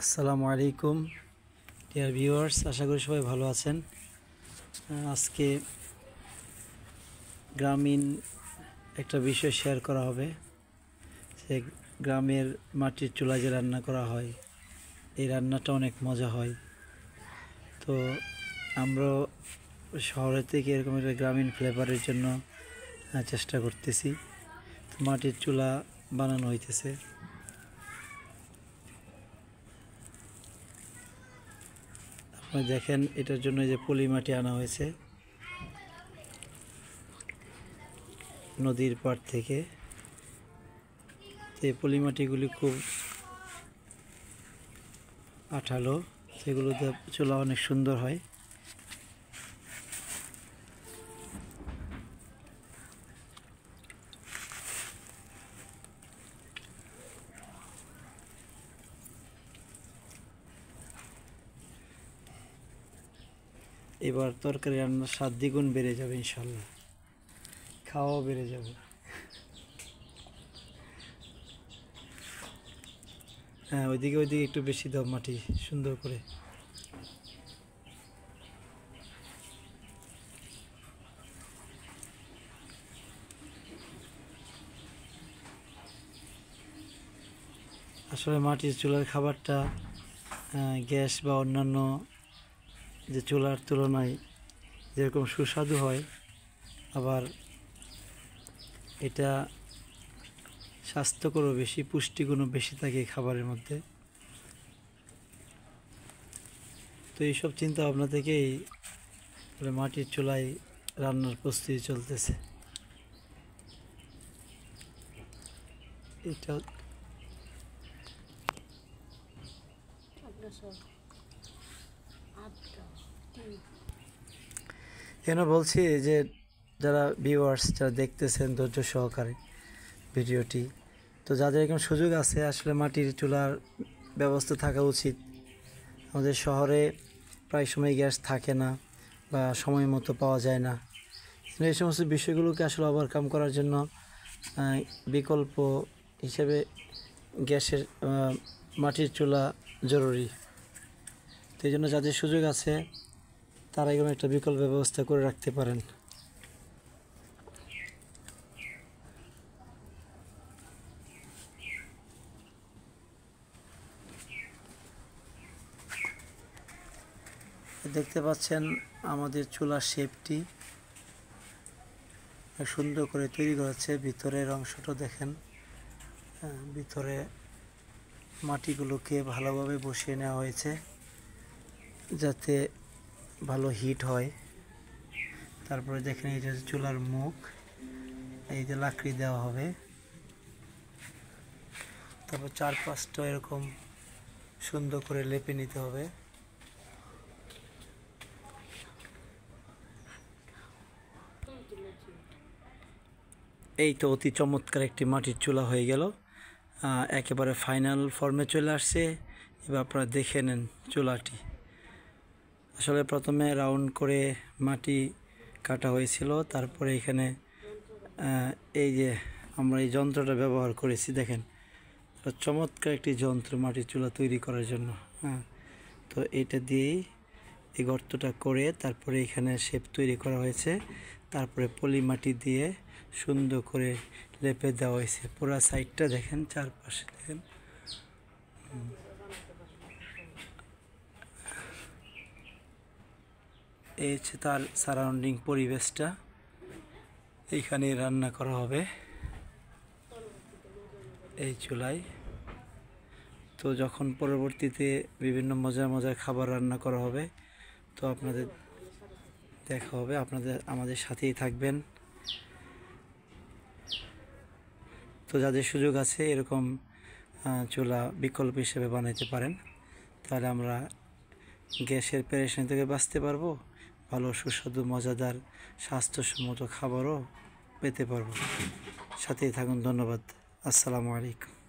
আসসালামু আলাইকুম dear viewers, আশা করি সবাই ভালো আছেন। আজকে গ্রামীণ একটা বিষয় শেয়ার করা হবে। সে গ্রামের মাটির চুলায় যে রান্না করা হয়, এই রান্নাটা অনেক মজা হয়। তো আমরা শহরের থেকে এরকম একটা গ্রামীণ ফ্লেভারের জন্য চেষ্টা করতেছি। মাটির চুলা বানানো হইতেছে। আপনি দেখেন, এটার জন্য যে পলি মাটি আনা হয়েছে নদীর পাড় থেকে। এই পলি মাটিগুলি খুব আঠালো, সেগুলোতে চুলা অনেক সুন্দর হয়। এবার তরকারি রান্নার স্বাদ দ্বিগুণ বেড়ে যাবে, ইনশাল্লাহ খাওয়াও বেড়ে যাবে। হ্যাঁ, ওইদিকে একটু বেশি দাও মাটি, সুন্দর করে। আসলে মাটির চুলার খাবারটা গ্যাস বা অন্যান্য যে চুলার তুলনায় যেরকম সুস্বাদু হয়, আবার এটা স্বাস্থ্যকরও বেশি, পুষ্টিগুণও বেশি থাকে খাবারের মধ্যে। তো এইসব চিন্তা ভাবনা থেকেই মাটির চুলায় রান্নার প্রস্তুতি চলতেছে। এটা কেন বলছি যে যারা ভিউয়ার্স, যারা দেখতেছেন ধৈর্য সহকারে ভিডিওটি, তো যাদের এরকম সুযোগ আছে, আসলে মাটির চুলার ব্যবস্থা থাকা উচিত। আমাদের শহরে প্রায় সময় গ্যাস থাকে না বা সময় মতো পাওয়া যায় না। এই সমস্ত বিষয়গুলোকে আসলে ওভারকাম করার জন্য বিকল্প হিসেবে গ্যাসের মাটির চুলা জরুরি। তো এই জন্য যাদের সুযোগ আছে, তারা এরকম একটা বিকল্প ব্যবস্থা করে রাখতে পারেন। দেখতে পাচ্ছেন আমাদের চুলার শেপটি সুন্দর করে তৈরি করেছে। ভিতরের অংশটা দেখেন, ভিতরে মাটিগুলোকে ভালোভাবে বসিয়ে নেওয়া হয়েছে যাতে ভালো হিট হয়। তারপরে দেখেন, এটা চুলার মুখ, এই যে লাকড়ি দেওয়া হবে। তারপর চারপাশটা এরকম সুন্দর করে লেপে নিতে হবে। এই তো অতি চমৎকার একটি মাটির চুলা হয়ে গেল, একেবারে ফাইনাল ফর্মে চলে আসছে। এবার আপনারা দেখে নেন চুলাটি। আসলে প্রথমে রাউন্ড করে মাটি কাটা হয়েছিল, তারপরে এখানে এই যে আমরা এই যন্ত্রটা ব্যবহার করেছি, দেখেন চমৎকার একটি যন্ত্র মাটির চুলা তৈরি করার জন্য। তো এটা দিয়েই এই গর্তটা করে তারপরে এখানে শেপ তৈরি করা হয়েছে। তারপরে পলি মাটি দিয়ে সুন্দর করে লেপে দেওয়া হয়েছে। পুরো সাইডটা দেখেন, চারপাশে দেখেন। এই হচ্ছে তার সারাউন্ডিং পরিবেশটা। এইখানে রান্না করা হবে এই চুলায়। তো যখন পরবর্তীতে বিভিন্ন মজার মজার খাবার রান্না করা হবে, তো আপনাদের দেখা হবে। আপনাদের আমাদের সাথেই থাকবেন। তো যাদের সুযোগ আছে, এরকম চুলা বিকল্প হিসেবে বানাইতে পারেন, তাহলে আমরা গ্যাসের পেরেশানি থেকে বাঁচতে পারবো, ভালো সুস্বাদু মজাদার স্বাস্থ্যসম্মত খাবারও পেতে পারবো। সাথেই থাকুন। ধন্যবাদ। আসসালামু আলাইকুম।